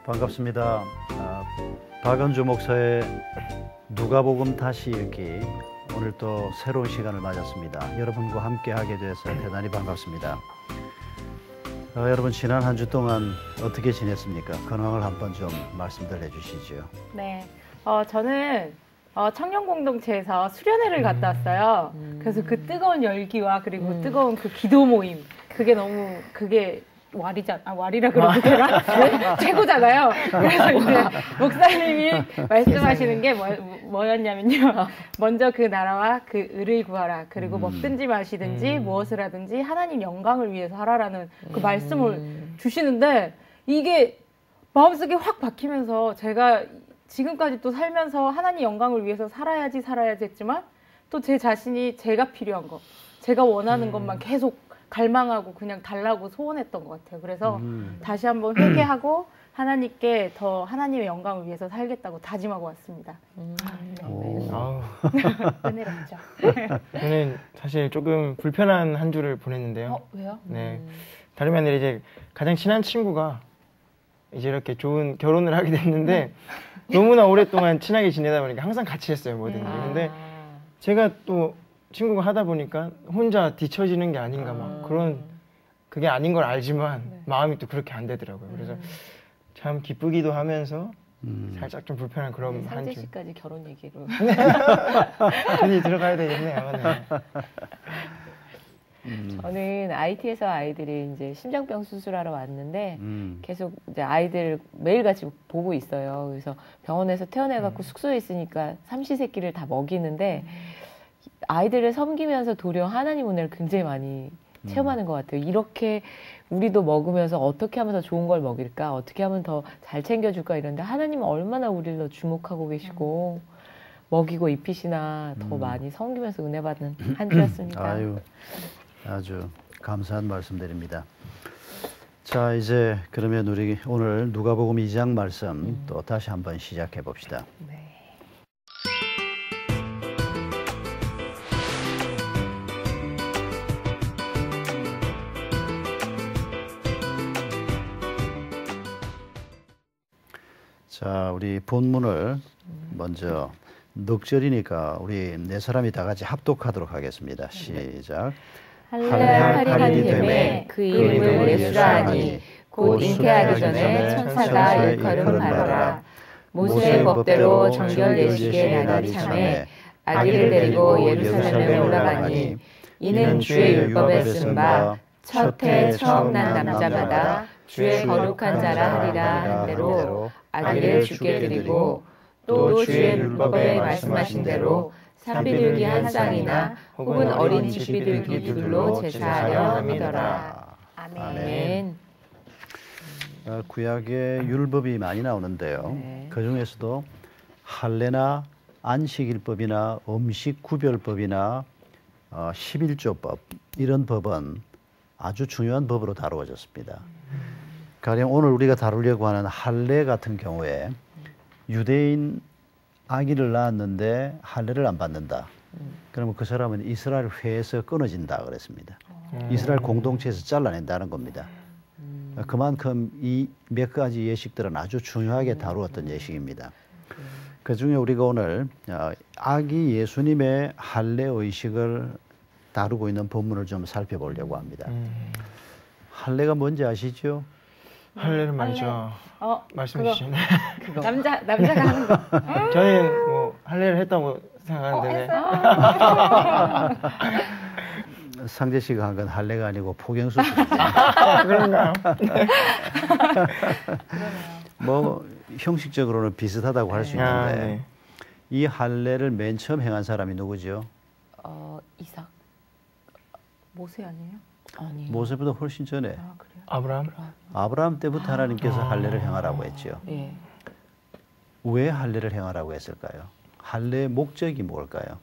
반갑습니다. 박은주 목사의 누가복음 다시 읽기, 오늘 또 새로운 시간을 맞았습니다. 여러분과 함께 하게 돼서 대단히 반갑습니다. 여러분, 지난 한 주 동안 어떻게 지냈습니까? 근황을 한번 좀 말씀들 해주시죠. 네, 저는 청년 공동체에서 수련회를 갔다 왔어요. 그래서 그 뜨거운 열기와 그리고 뜨거운 그 기도 모임, 그게 와리라 그러고 제가 최고잖아요. 그래서 이제 목사님이 말씀하시는 게 뭐였냐면요. 먼저 그 나라와 그 의를 구하라. 그리고 먹든지 마시든지 무엇을 하든지 하나님 영광을 위해서 하라라는 그 말씀을 주시는데, 이게 마음속에 확 박히면서 제가 지금까지 또 살면서 하나님 영광을 위해서 살아야지 했지만, 또 제 자신이 제가 필요한 거, 제가 원하는 것만 계속 갈망하고 그냥 달라고 소원했던 것 같아요. 그래서 다시 한번 회개하고 하나님께 더 하나님의 영광을 위해서 살겠다고 다짐하고 왔습니다. 은혜롭죠. 저는 사실 조금 불편한 한 주를 보냈는데요. 왜요? 네, 다름이 아니라 이제 가장 친한 친구가 이제 이렇게 좋은 결혼을 하게 됐는데 너무나 오랫동안 친하게 지내다 보니까 항상 같이 했어요, 뭐든지. 근데 제가 또 친구가 하다 보니까 혼자 뒤처지는 게 아닌가 막 그런, 그게 아닌 걸 알지만 마음이 또 그렇게 안 되더라고요. 그래서 참 기쁘기도 하면서 살짝 좀 불편한 그런 한 주. 상재 씨까지 결혼 얘기로. 괜히 들어가야 되겠네요. 저는 IT에서 아이들이 이제 심장병 수술하러 왔는데 계속 이제 아이들 매일같이 보고 있어요. 그래서 병원에서 태어나갖고 숙소에 있으니까 삼시세끼를 다 먹이는데 아이들을 섬기면서 도리어 하나님 은혜를 굉장히 많이 체험하는 것 같아요. 이렇게 우리도 먹으면서 어떻게 하면 더 좋은 걸 먹일까, 어떻게 하면 더 잘 챙겨줄까 이런데 하나님은 얼마나 우리를 더 주목하고 계시고 먹이고 입히시나 더 많이 섬기면서 은혜 받는 한 주였습니다. 아유, 아주 감사한 말씀드립니다. 자, 이제 그러면 우리 오늘 누가복음 2장 말씀 또 다시 한번 시작해 봅시다. 네. 자, 우리 본문을 먼저 넉절이니까 우리 네 사람이 다 같이 합독하도록 하겠습니다. 시작. 할례 8일이 되매 그 이름을 예수라 하니 곧 잉태하기 전에 천사가 일컬음 하더라. 모세의 법대로 정결 예식의 날이 참에 아기를 데리고 예루살렘에 올라가니 이는 주의 율법에 쓴 바 첫 해 처음 난 남자마다 주의 거룩한 자라 하리라 한 대로 아기를 주께 드리고 또 주의 율법에 말씀하신 대로 산비둘기 한 쌍이나 혹은 어린 집비둘기 둘로 제사하려 함이더라. 아멘. 구약에 율법이 많이 나오는데요. 그 중에서도 할례나 안식일법이나 음식 구별법이나 11조법, 이런 법은 아주 중요한 법으로 다루어졌습니다. 가령 오늘 우리가 다루려고 하는 할례 같은 경우에 유대인 아기를 낳았는데 할례를 안 받는다. 그러면 그 사람은 이스라엘 회에서 끊어진다 그랬습니다. 이스라엘 공동체에서 잘라낸다는 겁니다. 그만큼 이 몇 가지 예식들은 아주 중요하게 다루었던 예식입니다. 그 중에 우리가 오늘 아기 예수님의 할례 의식을 다루고 있는 본문을 좀 살펴보려고 합니다. 할례가 뭔지 아시죠? 할례는 말이죠. 말씀해 주시네. 남자가 하는 거. 저는 뭐 할례를 했다고 생각하는데. 상재 씨가 한 건 할례가 아니고 포경수술이죠. 그런가요? 뭐 형식적으로는 비슷하다고 할 수 있는데 네. 이 할례를 맨 처음 행한 사람이 누구죠? 이삭. 모세 아니에요? 아니에요. 모세보다 훨씬 전에 그래요? 아브라함? 아브라함 때부터 하나님께서 할례를 행하라고 했죠. 예. 왜 할례를 행하라고 했을까요? 할례의 목적이 뭘까요?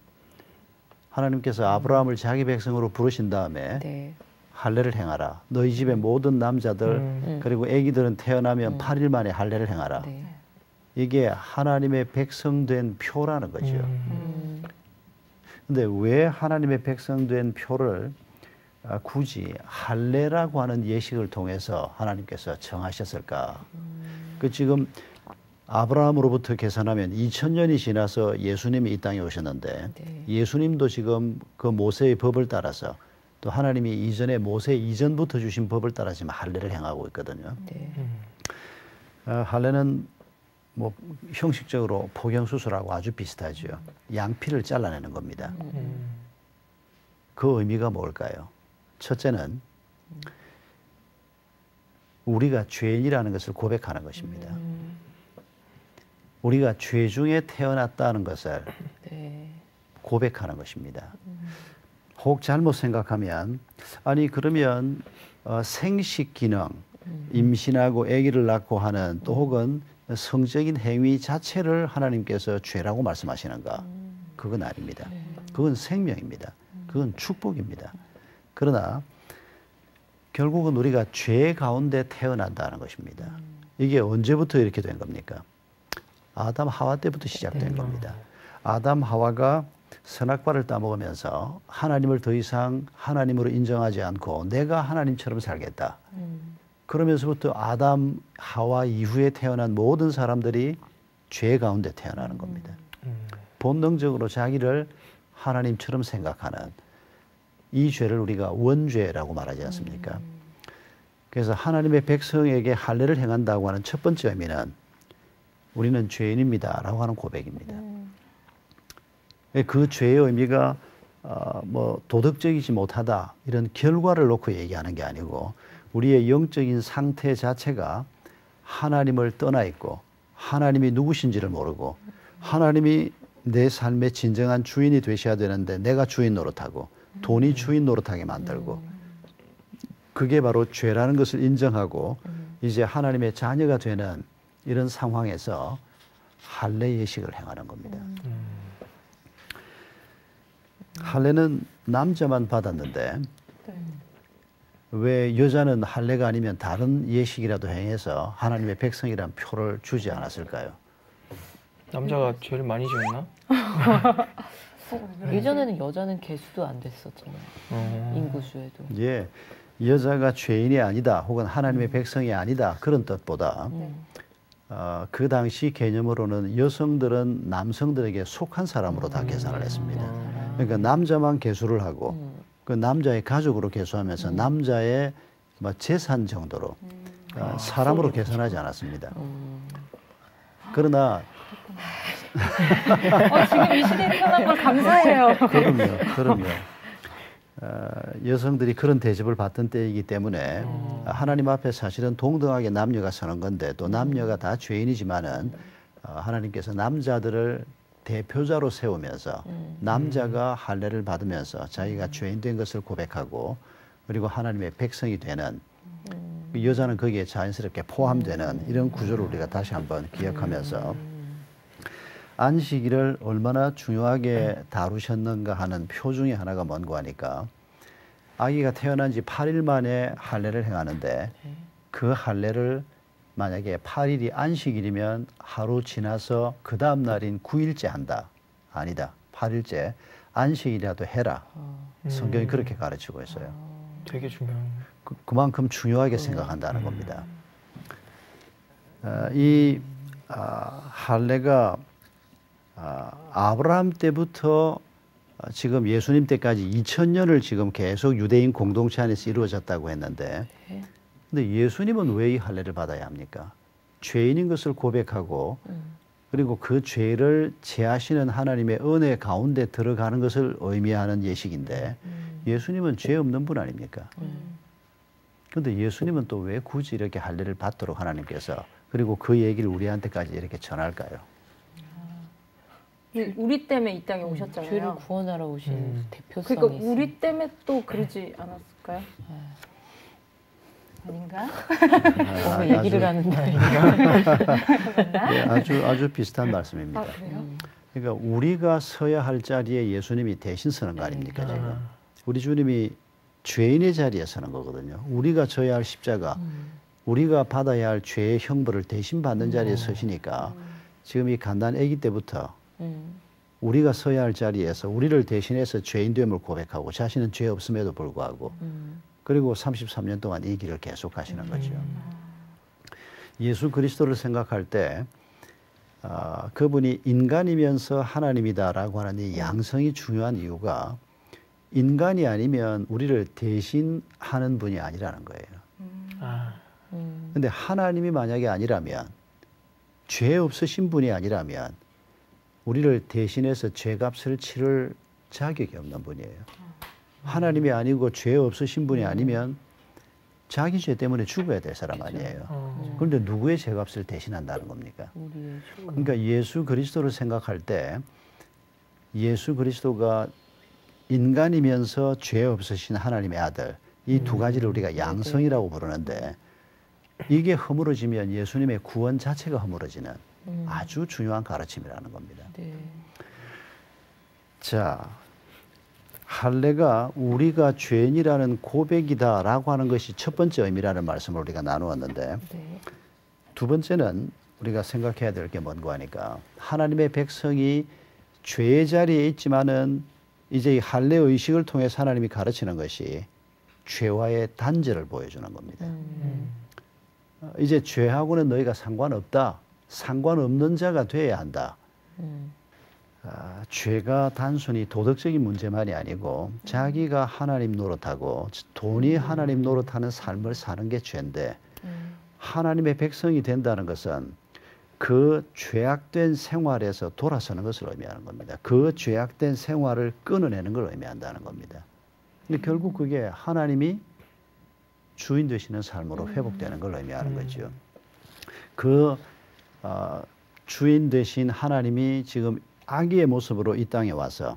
하나님께서 아브라함을 자기 백성으로 부르신 다음에 할례를 행하라. 너희 집의 모든 남자들 그리고 아기들은 태어나면 8일 만에 할례를 행하라. 이게 하나님의 백성된 표라는 거죠. 근데 왜 하나님의 백성된 표를 굳이 할례라고 하는 예식을 통해서 하나님께서 정하셨을까? 그 지금 아브라함으로부터 계산하면 2000년이 지나서 예수님이 이 땅에 오셨는데 네. 예수님도 지금 그 모세의 법을 따라서 또 하나님이 이전에 모세 이전부터 주신 법을 따라 지금 할례를 행하고 있거든요. 네. 할례는 뭐 형식적으로 포경 수술하고 아주 비슷하죠. 양피를 잘라내는 겁니다. 그 의미가 뭘까요? 첫째는 우리가 죄인이라는 것을 고백하는 것입니다. 우리가 죄 중에 태어났다는 것을 네. 고백하는 것입니다. 혹 잘못 생각하면 아니 그러면 생식 기능, 임신하고 아기를 낳고 하는 또 혹은 성적인 행위 자체를 하나님께서 죄라고 말씀하시는가? 그건 아닙니다. 그건 생명입니다. 그건 축복입니다. 그러나 결국은 우리가 죄 가운데 태어난다는 것입니다. 이게 언제부터 이렇게 된 겁니까? 아담 하와 때부터 시작된 겁니다. 아담 하와가 선악과를 따먹으면서 하나님을 더 이상 하나님으로 인정하지 않고 내가 하나님처럼 살겠다. 그러면서부터 아담 하와 이후에 태어난 모든 사람들이 죄 가운데 태어나는 겁니다. 본능적으로 자기를 하나님처럼 생각하는 이 죄를 우리가 원죄라고 말하지 않습니까? 그래서 하나님의 백성에게 할례를 행한다고 하는 첫 번째 의미는 우리는 죄인입니다 라고 하는 고백입니다. 그 죄의 의미가 뭐 도덕적이지 못하다 이런 결과를 놓고 얘기하는 게 아니고 우리의 영적인 상태 자체가 하나님을 떠나 있고 하나님이 누구신지를 모르고 하나님이 내 삶의 진정한 주인이 되셔야 되는데 내가 주인 노릇하고 돈이 주인 노릇하게 만들고 그게 바로 죄라는 것을 인정하고 이제 하나님의 자녀가 되는 이런 상황에서 할례 예식을 행하는 겁니다. 할례는 남자만 받았는데 왜 여자는 할례가 아니면 다른 예식이라도 행해서 하나님의 백성이란 표를 주지 않았을까요? 남자가 죄를 많이 지었나? 예전에는 여자는 개수도 안 됐었잖아요. 인구수에도. 예, 여자가 죄인이 아니다 혹은 하나님의 백성이 아니다 그런 뜻보다 그 당시 개념으로는 여성들은 남성들에게 속한 사람으로 다 계산을 했습니다. 그러니까 남자만 계수를 하고 그 남자의 가족으로 계수하면서 남자의 뭐 재산 정도로 사람으로 계산하지 않았습니다. 그러나 지금 이 시대에 태어난 걸 감사해요. 그럼요. 여성들이 그런 대접을 받던 때이기 때문에 하나님 앞에 사실은 동등하게 남녀가 서는 건데 또 남녀가 다 죄인이지만은 하나님께서 남자들을 대표자로 세우면서 남자가 할례를 받으면서 자기가 죄인 된 것을 고백하고 그리고 하나님의 백성이 되는 여자는 거기에 자연스럽게 포함되는 이런 구조를 우리가 다시 한번 기억하면서 안식일을 얼마나 중요하게 다루셨는가 하는 표 중에 하나가 뭔가 하니까 아기가 태어난 지 8일 만에 할례를 행하는데 그 할례를 만약에 8일이 안식일이면 하루 지나서 그 다음 날인 9일째 한다. 아니다. 8일째 안식일이라도 해라. 성경이 그렇게 가르치고 있어요. 되게 중요한. 그만큼 중요하게 생각한다는 겁니다. 이 할례가 아브라함 때부터 지금 예수님 때까지 2000년을 지금 계속 유대인 공동체 안에서 이루어졌다고 했는데 근데 예수님은 왜 이 할례를 받아야 합니까? 죄인인 것을 고백하고 그리고 그 죄를 제하시는 하나님의 은혜 가운데 들어가는 것을 의미하는 예식인데 예수님은 죄 없는 분 아닙니까? 그런데 예수님은 또 왜 굳이 이렇게 할례를 받도록 하나님께서 그리고 그 얘기를 우리한테까지 이렇게 전할까요? 우리 때문에 이 땅에 오셨잖아요. 죄를 구원하러 오신 대표성이 그러니까 있어요. 우리 때문에 또 그러지 않았을까요? 아닌가? 뭔가 얘기를 하는데 네, 아주 비슷한 말씀입니다. 그래요? 그러니까 우리가 서야 할 자리에 예수님이 대신 서는 거 아닙니까? 지금 우리 주님이 죄인의 자리에 서는 거거든요. 우리가 져야 할 십자가, 우리가 받아야 할 죄의 형벌을 대신 받는 자리에 서시니까 지금 이 갓난 아기 때부터 우리가 서야 할 자리에서 우리를 대신해서 죄인됨을 고백하고 자신은 죄 없음에도 불구하고 그리고 33년 동안 이 길을 계속 하시는 거죠. 예수 그리스도를 생각할 때 그분이 인간이면서 하나님이다라고 하는 이 양성이 중요한 이유가 인간이 아니면 우리를 대신하는 분이 아니라는 거예요. 근데 하나님이 만약에 아니라면, 죄 없으신 분이 아니라면 우리를 대신해서 죄값을 치를 자격이 없는 분이에요. 하나님이 아니고 죄 없으신 분이 아니면 자기 죄 때문에 죽어야 될 사람 아니에요. 그런데 누구의 죄값을 대신한다는 겁니까? 그러니까 예수 그리스도를 생각할 때 예수 그리스도가 인간이면서 죄 없으신 하나님의 아들, 이 두 가지를 우리가 양성이라고 부르는데, 이게 허물어지면 예수님의 구원 자체가 허물어지는 아주 중요한 가르침이라는 겁니다. 네. 자, 할례가 우리가 죄인이라는 고백이다라고 하는 것이 첫 번째 의미라는 말씀을 우리가 나누었는데, 네. 두 번째는 우리가 생각해야 될 게 뭔가 하니까, 하나님의 백성이 죄의 자리에 있지만은 이제 이 할례 의식을 통해서 하나님이 가르치는 것이 죄와의 단절을 보여주는 겁니다. 이제 죄하고는 너희가 상관없다, 상관없는 자가 돼야 한다. 죄가 단순히 도덕적인 문제만이 아니고 자기가 하나님 노릇하고 돈이 하나님 노릇하는 삶을 사는 게 죄인데, 하나님의 백성이 된다는 것은 그 죄악된 생활에서 돌아서는 것을 의미하는 겁니다. 그 죄악된 생활을 끊어내는 걸 의미한다는 겁니다. 근데 결국 그게 하나님이 주인 되시는 삶으로 회복되는 걸 의미하는 거죠. 그 주인 되신 하나님이 지금 아기의 모습으로 이 땅에 와서,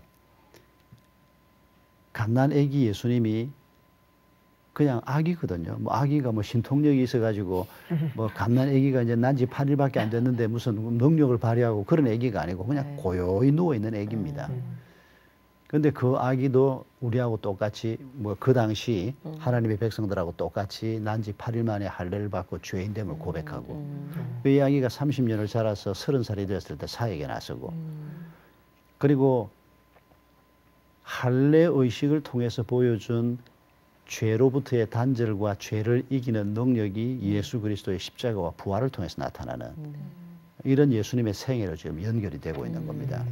갓난 아기 예수님이 그냥 아기거든요. 뭐 아기가 뭐 신통력이 있어가지고 뭐 갓난 아기가 이제 난 지 8일밖에 안 됐는데 무슨 능력을 발휘하고 그런 아기가 아니고 그냥 고요히 누워 있는 아기입니다. 그런데 그 아기도 우리하고 똑같이 뭐 그 당시 하나님의 백성들하고 똑같이 난 지 8일 만에 할례를 받고 죄인됨을 고백하고, 그 아기가 30년을 자라서 30살이 되었을 때 사역에 나서고, 그리고 할례 의식을 통해서 보여준 죄로부터의 단절과 죄를 이기는 능력이 예수 그리스도의 십자가와 부활을 통해서 나타나는 이런 예수님의 생애로 지금 연결이 되고 있는 겁니다.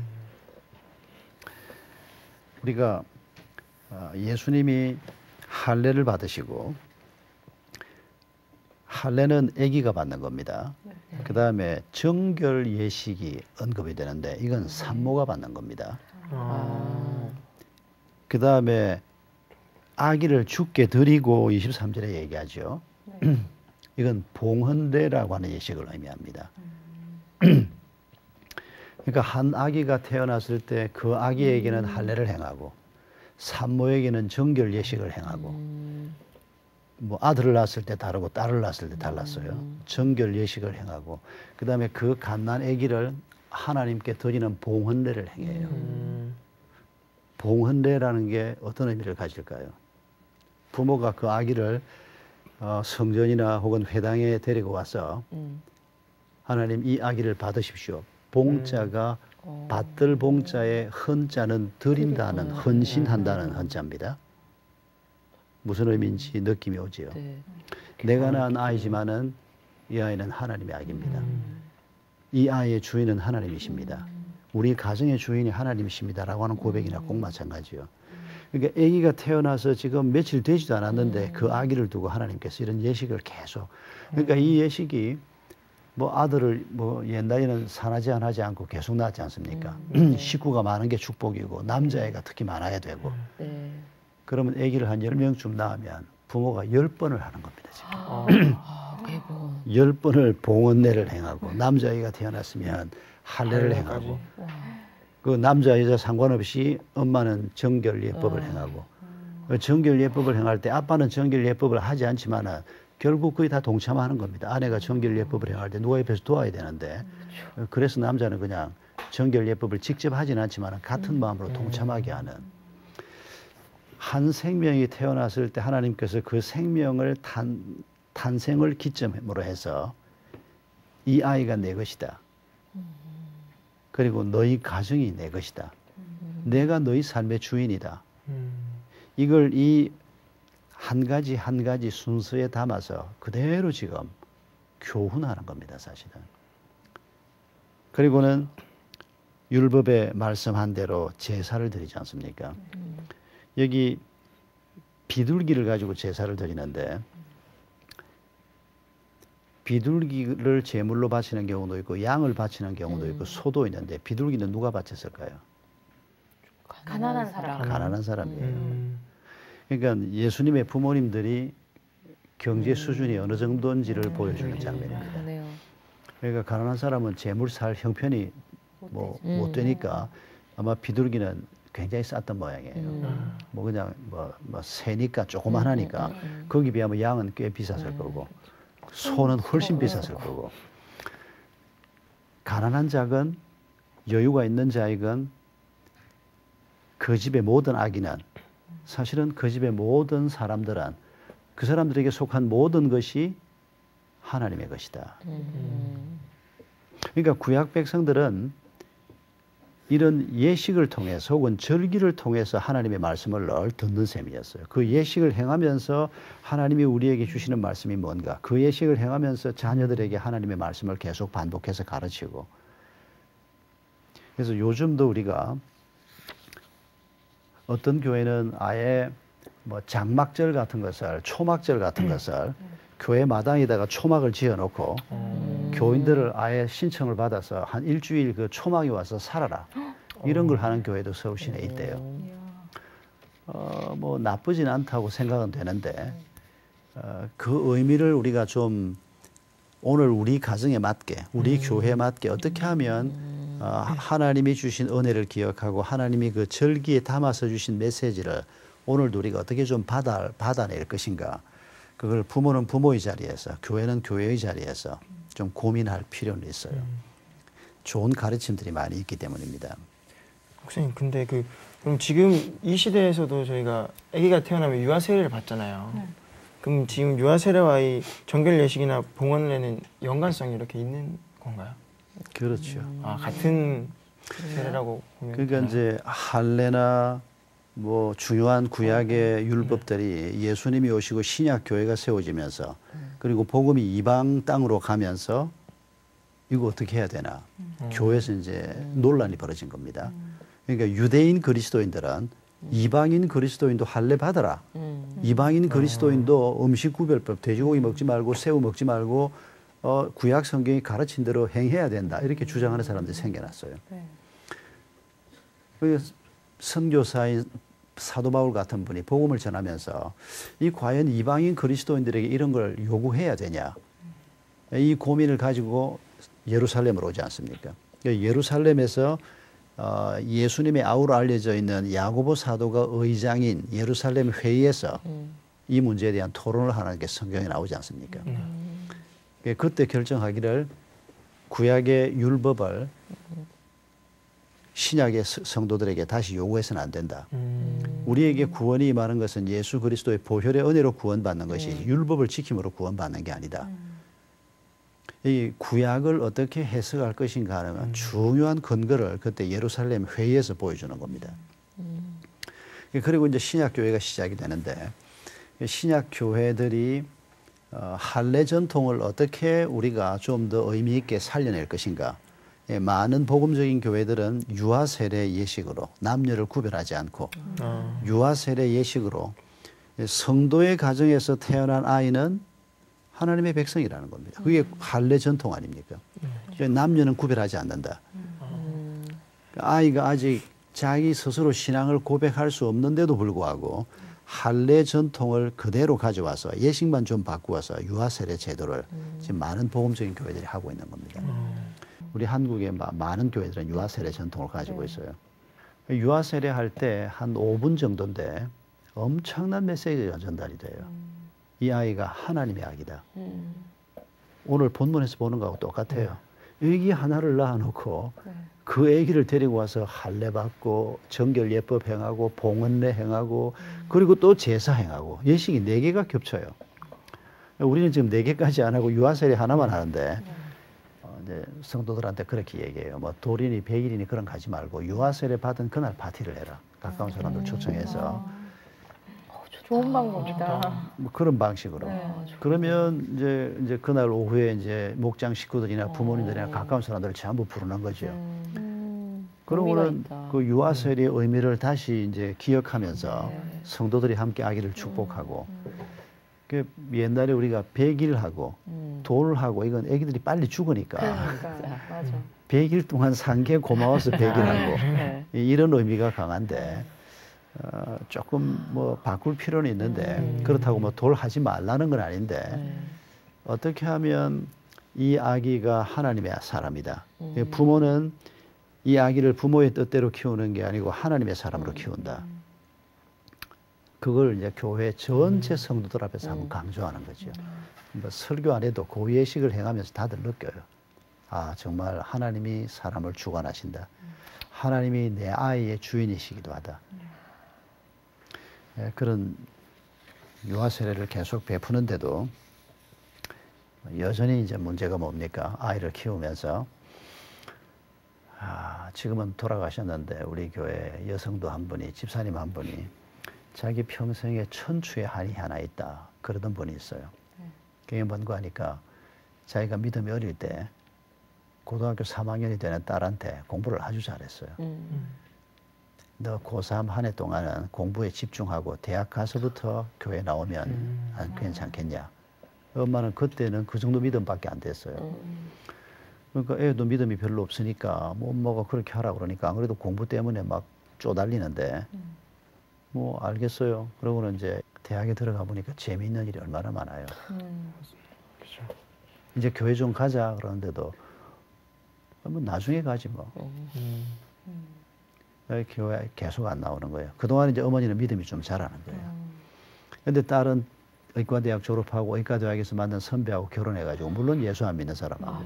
우리가 예수님이 할례를 받으시고, 할례는 아기가 받는 겁니다. 그 다음에 정결 예식이 언급이 되는데, 이건 산모가 받는 겁니다. 그 다음에 아기를 죽게 드리고 23절에 얘기하죠. 이건 봉헌례라고 하는 예식을 의미합니다. 그러니까 한 아기가 태어났을 때 그 아기에게는 할례를 행하고, 산모에게는 정결 예식을 행하고, 뭐 아들을 낳았을 때 다르고 딸을 낳았을 때 달랐어요. 정결 예식을 행하고, 그 다음에 그 갓난 아기를 하나님께 드리는 봉헌례를 행해요. 봉헌례라는 게 어떤 의미를 가질까요? 부모가 그 아기를 성전이나 혹은 회당에 데리고 와서 하나님 이 아기를 받으십시오. 봉자가 받들 봉자의 헌자는 드린다는, 헌신한다는 헌자입니다. 무슨 의미인지 느낌이 오지요. 네. 내가 낳은 아이지만은 이 아이는 하나님의 아기입니다. 이 아이의 주인은 하나님이십니다. 우리 가정의 주인이 하나님이십니다라고 하는 고백이나 꼭 마찬가지요. 그러니까 아기가 태어나서 지금 며칠 되지도 않았는데 그 아기를 두고 하나님께서 이런 예식을 계속, 그러니까 이 예식이 뭐 아들을 뭐 옛날에는 산하지 않지 않고 계속 낳았지 않습니까? 식구가 많은 게 축복이고 남자애가 특히 많아야 되고, 그러면 아기를 한 10명쯤 낳으면 부모가 10번을 하는 겁니다. 지금. 10번을 봉헌례를 행하고, 남자아이가 태어났으면 할례를 행하고, 그 남자 여자 상관없이 엄마는 정결 예법을 행하고, 정결 예법을 행할 때 아빠는 정결 예법을 하지 않지만은 결국 거의 다 동참하는 겁니다. 아내가 정결 예법을 행할 때 누가 옆에서 도와야 되는데, 그래서 남자는 그냥 정결 예법을 직접 하지는 않지만 같은 마음으로 동참하게 하는, 한 생명이 태어났을 때 하나님께서 그 생명을 탄생을 기점으로 해서 이 아이가 내 것이다. 그리고 너희 가정이 내 것이다. 내가 너희 삶의 주인이다. 이걸 이 한 가지 한 가지 순서에 담아서 그대로 지금 교훈하는 겁니다, 사실은. 그리고는 율법에 말씀한 대로 제사를 드리지 않습니까? 여기 비둘기를 가지고 제사를 드리는데 비둘기를 제물로 바치는 경우도 있고 양을 바치는 경우도 있고 소도 있는데 비둘기는 누가 바쳤을까요? 가난한 사람. 가난한 사람이에요. 그러니까 예수님의 부모님들이 경제 수준이 어느 정도인지를 보여주는 장면입니다. 그러네요. 그러니까 가난한 사람은 재물 살 형편이 못 되니까 아마 비둘기는 굉장히 쌌던 모양이에요. 뭐 그냥 뭐 새니까 조그만하니까 거기 비하면 양은 꽤 비쌌을 거고 소는 훨씬 비쌌을 거고 가난한 자건 여유가 있는 자이건 그 집의 모든 아기는 사실은 그 집의 모든 사람들은 그 사람들에게 속한 모든 것이 하나님의 것이다. 그러니까 구약 백성들은 이런 예식을 통해서 혹은 절기를 통해서 하나님의 말씀을 늘 듣는 셈이었어요. 그 예식을 행하면서 하나님이 우리에게 주시는 말씀이 뭔가 그 예식을 행하면서 자녀들에게 하나님의 말씀을 계속 반복해서 가르치고 그래서 요즘도 우리가 어떤 교회는 아예 뭐 장막절 같은 것을 초막절 같은 것을 교회 마당에다가 초막을 지어놓고 교인들을 아예 신청을 받아서 한 일주일 그 초막에 와서 살아라 이런 걸 하는 교회도 서울 시내에 있대요. 뭐 나쁘진 않다고 생각은 되는데 그 의미를 우리가 좀 오늘 우리 가정에 맞게 우리 교회에 맞게 어떻게 하면 하나님이 주신 은혜를 기억하고 하나님이 그 절기에 담아서 주신 메시지를 오늘도 우리가 어떻게 좀 받아낼 것인가 그걸 부모는 부모의 자리에서 교회는 교회의 자리에서 좀 고민할 필요는 있어요. 좋은 가르침들이 많이 있기 때문입니다. 목사님 근데 그럼 지금 이 시대에서도 저희가 아기가 태어나면 유아 세례를 받잖아요. 그럼 지금 유아 세례와 이 정결 예식이나 봉헌례는 연관성이 이렇게 있는 건가요? 그렇죠. 같은 세례라고 보면 그러니까 이제 할례나 뭐 중요한 구약의 율법들이 예수님이 오시고 신약 교회가 세워지면서 그리고 복음이 이방 땅으로 가면서 이거 어떻게 해야 되나 교회에서 이제 논란이 벌어진 겁니다. 그러니까 유대인 그리스도인들은 이방인 그리스도인도 할례 받아라. 이방인 그리스도인도 음식 구별법 돼지고기 먹지 말고 새우 먹지 말고 구약 성경이 가르친 대로 행해야 된다. 이렇게 주장하는 사람들이 생겨났어요. 그래서 선교사인 사도 바울 같은 분이 복음을 전하면서 이 과연 이방인 그리스도인들에게 이런 걸 요구해야 되냐. 이 고민을 가지고 예루살렘으로 오지 않습니까? 예루살렘에서 예수님의 아우로 알려져 있는 야고보 사도가 의장인 예루살렘 회의에서 이 문제에 대한 토론을 하는 게 성경에 나오지 않습니까? 그때 결정하기를 구약의 율법을 신약의 성도들에게 다시 요구해서는 안 된다. 우리에게 구원이 임하는 것은 예수 그리스도의 보혈의 은혜로 구원받는 것이 율법을 지킴으로 구원받는 게 아니다. 이 구약을 어떻게 해석할 것인가 하는 중요한 근거를 그때 예루살렘 회의에서 보여주는 겁니다. 그리고 이제 신약 교회가 시작이 되는데 신약 교회들이 할례 전통을 어떻게 우리가 좀 더 의미 있게 살려낼 것인가. 많은 복음적인 교회들은 유아 세례 예식으로 남녀를 구별하지 않고 유아 세례 예식으로 성도의 가정에서 태어난 아이는 하나님의 백성이라는 겁니다. 그게 할례 전통 아닙니까? 남녀는 구별하지 않는다. 아이가 아직 자기 스스로 신앙을 고백할 수 없는데도 불구하고 할례 전통을 그대로 가져와서 예식만 좀 바꾸어서 유아 세례 제도를 지금 많은 복음적인 교회들이 하고 있는 겁니다. 우리 한국의 많은 교회들은 유아 세례 전통을 가지고 있어요. 유아 세례 할 때 한 5분 정도인데 엄청난 메시지가 전달이 돼요. 이 아이가 하나님의 아기다. 오늘 본문에서 보는 거하고 똑같아요. 애기 하나를 낳아놓고 그 애기를 데리고 와서 할례 받고 정결 예법 행하고 봉헌례 행하고 그리고 또 제사 행하고 예식이 4개가 겹쳐요. 우리는 지금 4개까지 안 하고 유아 세례 하나만 하는데 이제 성도들한테 그렇게 얘기해요. 뭐 돌이니 100일이니 그런 거 하지 말고 유아 세례 받은 그날 파티를 해라. 가까운 사람들 초청해서 좋은 방법이다. 뭐 그런 방식으로. 네. 그러면 이제 그날 오후에 이제 목장 식구들이나 부모님들이나 가까운 사람들을 전부 부르는 거죠. 그러고는 그 유아세일의 의미를 다시 이제 기억하면서 성도들이 함께 아기를 축복하고 그 옛날에 우리가 백일하고 돌하고 이건 아기들이 빨리 죽으니까 그러니까 맞아. 100일 동안 산 게 고마워서 100일하고 이런 의미가 강한데 조금 뭐 바꿀 필요는 있는데 그렇다고 뭐 돌 하지 말라는 건 아닌데 어떻게 하면 이 아기가 하나님의 사람이다. 부모는 이 아기를 부모의 뜻대로 키우는 게 아니고 하나님의 사람으로 키운다. 그걸 이제 교회 전체 성도들 앞에서 한번 강조하는 거죠. 뭐 설교 안 해도 그 예식을 행하면서 다들 느껴요. 아, 정말 하나님이 사람을 주관하신다. 하나님이 내 아이의 주인이시기도 하다. 그런 유아 세례를 계속 베푸는데도 여전히 이제 문제가 뭡니까? 아이를 키우면서 지금은 돌아가셨는데 우리 교회 여성도 한 분이 집사님 한 분이 자기 평생에 천추의 한이 하나 있다. 그러던 분이 있어요. 그게 뭔가 하니까 자기가 믿음이 어릴 때 고등학교 3학년이 되는 딸한테 공부를 아주 잘했어요. 너 고3 한 해 동안은 공부에 집중하고 대학 가서부터 교회 나오면 안 괜찮겠냐. 엄마는 그때는 그 정도 믿음밖에 안 됐어요. 그러니까 애도 믿음이 별로 없으니까 뭐 엄마가 그렇게 하라 그러니까 안 그래도 공부 때문에 막 쪼달리는데 뭐 알겠어요. 그러고는 이제 대학에 들어가 보니까 재미있는 일이 얼마나 많아요. 그렇죠. 이제 교회 좀 가자 그러는데도 뭐 나중에 가지 뭐. 교회 계속 안 나오는 거예요. 그동안 이제 어머니는 믿음이 좀 자라는 거예요. 근데 딸은 의과대학 졸업하고 의과대학에서 만난 선배하고 결혼해가지고 물론 예수 안 믿는 사람하고.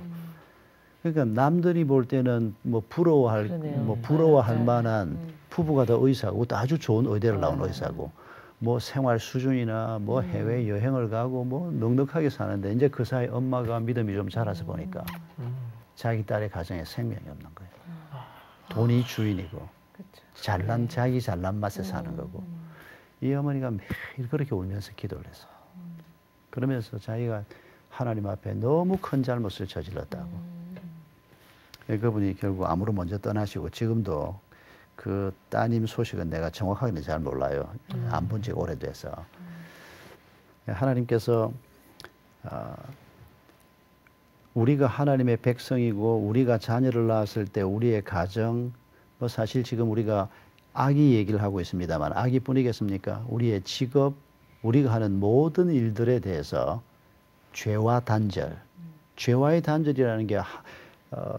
그러니까 남들이 볼 때는 뭐 부러워할 만한 부부가 더 의사고 또 아주 좋은 의대를 나온 의사고 뭐 생활 수준이나 뭐 해외 여행을 가고 뭐 넉넉하게 사는데 이제 그 사이 엄마가 믿음이 좀 자라서 보니까 자기 딸의 가정에 생명이 없는 거예요. 돈이 주인이고 자기 잘난 맛에 사는 거고 이 어머니가 매일 그렇게 울면서 기도를 했어요. 그러면서 자기가 하나님 앞에 너무 큰 잘못을 저질렀다고. 그분이 결국 암으로 먼저 떠나시고 지금도 그 따님 소식은 내가 정확하게는 잘 몰라요. 안 본 지가 오래돼서. 하나님께서 우리가 하나님의 백성이고 우리가 자녀를 낳았을 때 우리의 가정, 뭐 사실 지금 우리가 아기 얘기를 하고 있습니다만 아기뿐이겠습니까? 우리의 직업, 우리가 하는 모든 일들에 대해서 죄와 단절, 죄와의 단절이라는 게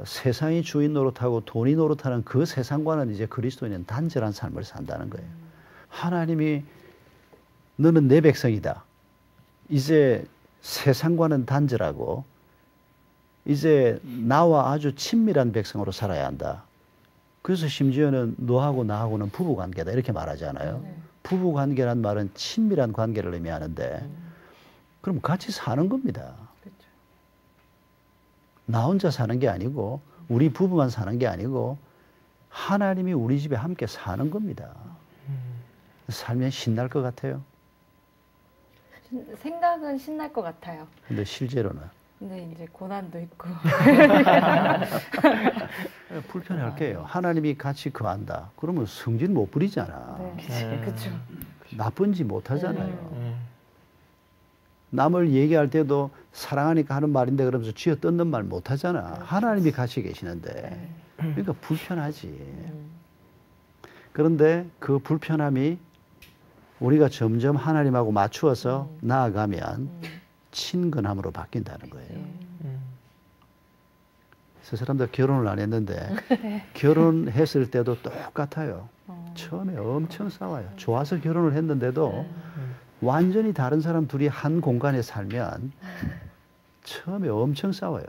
세상이 주인 노릇하고 돈이 노릇하는 그 세상과는 이제 그리스도인은 단절한 삶을 산다는 거예요. 하나님이 너는 내 백성이다. 이제 세상과는 단절하고 이제 나와 아주 친밀한 백성으로 살아야 한다. 그래서 심지어는 너하고 나하고는 부부관계다 이렇게 말하잖아요. 부부관계란 말은 친밀한 관계를 의미하는데 그럼 같이 사는 겁니다. 나 혼자 사는 게 아니고 우리 부부만 사는 게 아니고 하나님이 우리 집에 함께 사는 겁니다. 살면 신날 것 같아요. 생각은 신날 것 같아요. 근데 실제로는 근데 이제 고난도 있고 불편할 게요. 하나님이 같이 거한다. 그러면 성질 못 부리잖아. 그렇죠. 나쁜 짓 못 하잖아요. 남을 얘기할 때도 사랑하니까 하는 말인데 그러면서 쥐어 뜯는 말 못 하잖아. 하나님이 같이 계시는데. 그러니까 불편하지. 그런데 그 불편함이 우리가 점점 하나님하고 맞추어서 나아가면 친근함으로 바뀐다는 거예요. 그래서 사람들 결혼을 안 했는데 결혼했을 때도 똑같아요. 처음에 엄청 싸워요. 좋아서 결혼을 했는데도 완전히 다른 사람 둘이 한 공간에 살면 처음에 엄청 싸워요.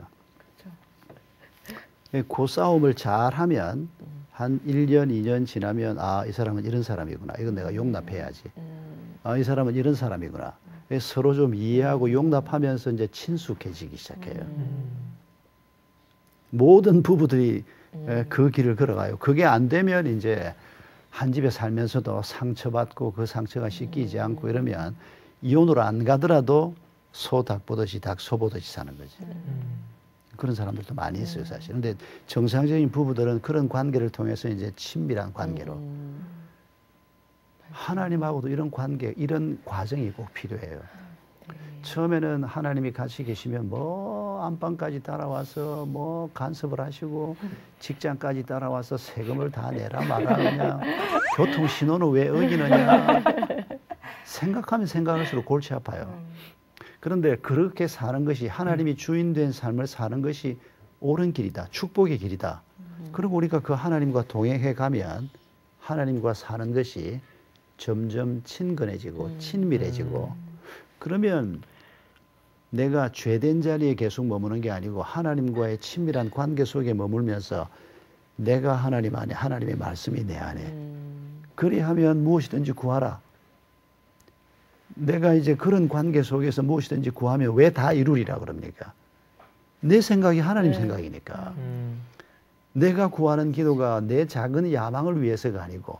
그 싸움을 잘하면 한 1년, 2년 지나면 이 사람은 이런 사람이구나. 이건 내가 용납해야지. 이 사람은 이런 사람이구나. 서로 좀 이해하고 용납하면서 이제 친숙해지기 시작해요. 모든 부부들이 그 길을 걸어가요. 그게 안 되면 이제 한 집에 살면서도 상처받고 그 상처가 씻기지 않고 이러면 이혼으로 안 가더라도 소 닭 보듯이 닭 소 보듯이 사는 거지. 그런 사람들도 많이 있어요, 사실. 근데 정상적인 부부들은 그런 관계를 통해서 이제 친밀한 관계로. 하나님하고도 이런 관계, 이런 과정이 꼭 필요해요. 처음에는 하나님이 같이 계시면 뭐 안방까지 따라와서 뭐 간섭을 하시고 직장까지 따라와서 세금을 다 내라 마라 그냥 교통신호는 왜 어기느냐 생각하면 생각할수록 골치 아파요. 그런데 그렇게 사는 것이 하나님이 주인된 삶을 사는 것이 옳은 길이다. 축복의 길이다. 그리고 우리가 그 하나님과 동행해 가면 하나님과 사는 것이 점점 친근해지고 친밀해지고 그러면 내가 죄된 자리에 계속 머무는 게 아니고 하나님과의 친밀한 관계 속에 머물면서 내가 하나님 안에 하나님의 말씀이 내 안에 그리하면 무엇이든지 구하라. 내가 이제 그런 관계 속에서 무엇이든지 구하면 왜 다 이루리라 그럽니까? 내 생각이 하나님 생각이니까. 내가 구하는 기도가 내 작은 야망을 위해서가 아니고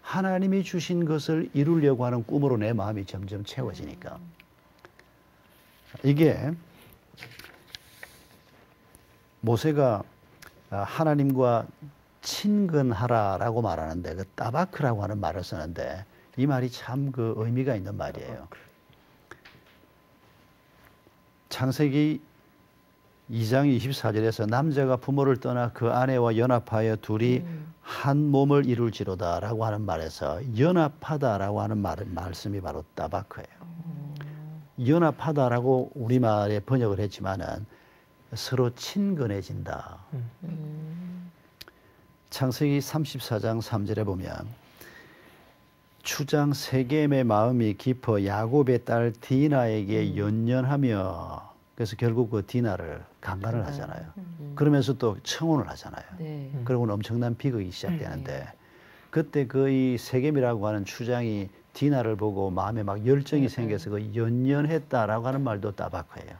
하나님이 주신 것을 이루려고 하는 꿈으로 내 마음이 점점 채워지니까. 이게 모세가 하나님과 친근하라라고 말하는데 그 따바크라고 하는 말을 쓰는데 이 말이 참 그 의미가 있는 말이에요. 창세기 2장 24절에서 남자가 부모를 떠나 그 아내와 연합하여 둘이 한 몸을 이룰지로다라고 하는 말에서 연합하다라고 하는 말씀이 바로 따바크예요. 연합하다라고 우리말에 번역을 했지만은 서로 친근해진다. 창세기 34장 3절에 보면 추장 세겜의 마음이 깊어 야곱의 딸 디나에게 연연하며 그래서 결국 그 디나를 강간을 하잖아요. 그러면서 또 청혼을 하잖아요. 네. 그러고는 엄청난 비극이 시작되는데 그때 그 이 세겜이라고 하는 추장이 디나를 보고 마음에 막 열정이 생겨서 그 연연했다라고 하는 말도 따바크예요.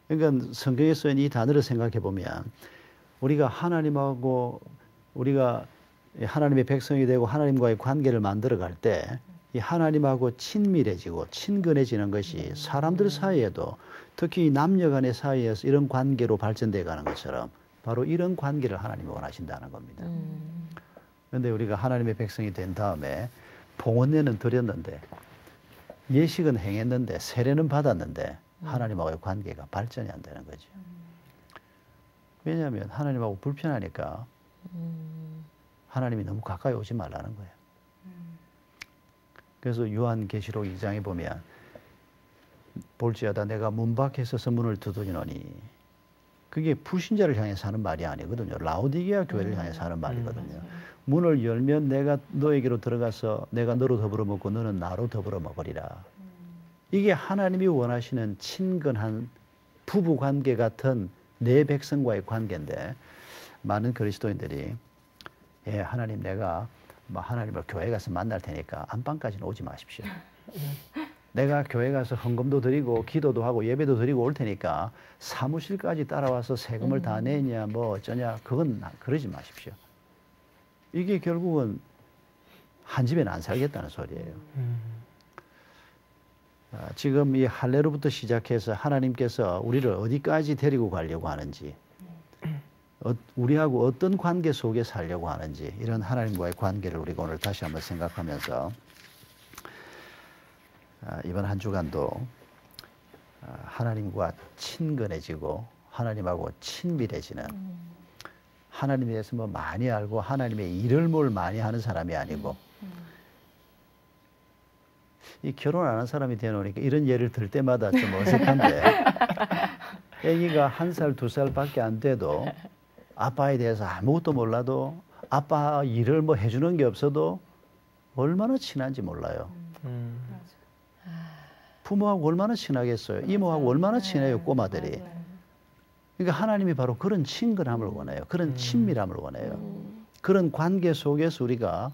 그러니까 성경에 쓰인 이 단어를 생각해 보면 우리가 하나님하고 우리가 하나님의 백성이 되고 하나님과의 관계를 만들어 갈 때 이 하나님하고 친밀해지고 친근해지는 것이 사람들 사이에도 특히 남녀 간의 사이에서 이런 관계로 발전돼 가는 것처럼 바로 이런 관계를 하나님이 원하신다는 겁니다. 그런데 우리가 하나님의 백성이 된 다음에 봉헌례는 드렸는데 예식은 행했는데 세례는 받았는데 하나님하고의 관계가 발전이 안 되는 거죠. 왜냐하면 하나님하고 불편하니까 하나님이 너무 가까이 오지 말라는 거예요. 그래서 요한계시록 2장에 보면 볼지어다 내가 문 밖에 서서 문을 두드리노니 그게 불신자를 향해서 하는 말이 아니거든요. 라오디게아 교회를 향해서 하는 말이거든요. 문을 열면 내가 너에게로 들어가서 내가 너로 더불어 먹고 너는 나로 더불어 먹으리라. 이게 하나님이 원하시는 친근한 부부관계 같은 내 백성과의 관계인데 많은 그리스도인들이 예, 하나님 내가 뭐 하나님을 교회 가서 만날 테니까 안방까지는 오지 마십시오. 내가 교회 가서 헌금도 드리고 기도도 하고 예배도 드리고 올 테니까 사무실까지 따라와서 세금을 다 내냐 뭐 어쩌냐 그건 그러지 마십시오. 이게 결국은 한 집에는 안 살겠다는 소리예요. 지금 이 할례로부터 시작해서 하나님께서 우리를 어디까지 데리고 가려고 하는지 우리하고 어떤 관계 속에 살려고 하는지 이런 하나님과의 관계를 우리가 오늘 다시 한번 생각하면서 이번 한 주간도 하나님과 친근해지고 하나님하고 친밀해지는 하나님에 대해서 뭐 많이 알고 하나님의 일을 뭘 많이 하는 사람이 아니고 이 결혼 안 한 사람이 되어놓으니까 이런 예를 들 때마다 좀 어색한데 애기가 1살, 2살밖에 안 돼도 아빠에 대해서 아무것도 몰라도 아빠 일을 뭐 해주는 게 없어도 얼마나 친한지 몰라요. 부모하고 얼마나 친하겠어요. 이모하고 얼마나 친해요, 꼬마들이. 그러니까 하나님이 바로 그런 친근함을 원해요. 그런 친밀함을 원해요. 그런 관계 속에서 우리가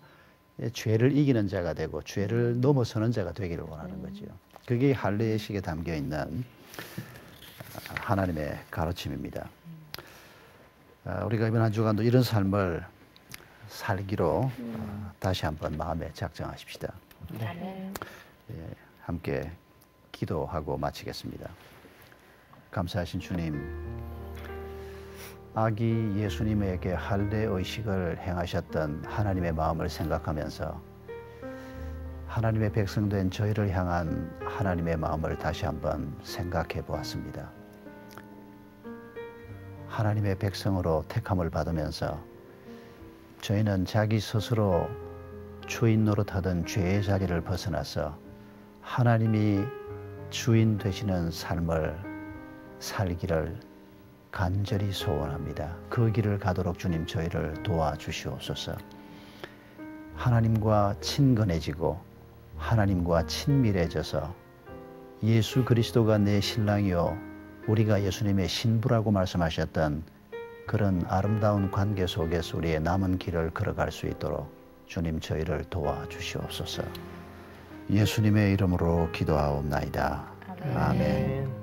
죄를 이기는 자가 되고 죄를 넘어서는 자가 되기를 원하는 거죠. 그게 할례식에 담겨 있는 하나님의 가르침입니다. 우리가 이번 한 주간도 이런 삶을 살기로 다시 한번 마음에 작정하십시다. 아멘. 예, 함께 기도하고 마치겠습니다. 감사하신 주님, 아기 예수님에게 할례 의식을 행하셨던 하나님의 마음을 생각하면서 하나님의 백성된 저희를 향한 하나님의 마음을 다시 한번 생각해 보았습니다. 하나님의 백성으로 택함을 받으면서 저희는 자기 스스로 주인 노릇하던 죄의 자리를 벗어나서 하나님이 주인 되시는 삶을 살기를 간절히 소원합니다. 그 길을 가도록 주님 저희를 도와주시옵소서. 하나님과 친근해지고 하나님과 친밀해져서 예수 그리스도가 내 신랑이요 우리가 예수님의 신부라고 말씀하셨던 그런 아름다운 관계 속에서 우리의 남은 길을 걸어갈 수 있도록 주님 저희를 도와주시옵소서. 예수님의 이름으로 기도하옵나이다. 아멘.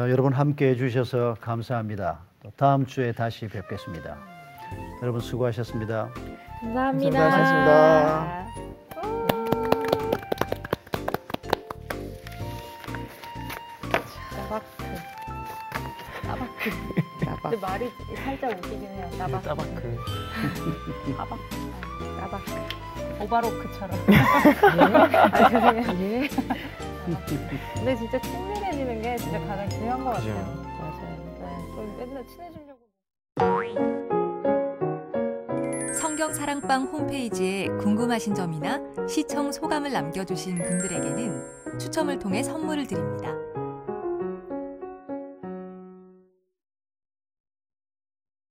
여러분 함께 해주셔서 감사합니다. 또 다음 주에 다시 뵙겠습니다. 여러분 수고하셨습니다. 감사합니다. 수고하셨습니다. 따바크. 근데 말이 살짝 웃기긴 해요. 따바크. 따바크. 따바크. 오바로크처럼. 예. 근데 진짜 친밀해지는 게 진짜 가장 중요한 것 그죠. 같아요. 맞아요. 네. 그럼 맨날 친해지려고. 성경사랑방 홈페이지에 궁금하신 점이나 시청 소감을 남겨주신 분들에게는 추첨을 통해 선물을 드립니다.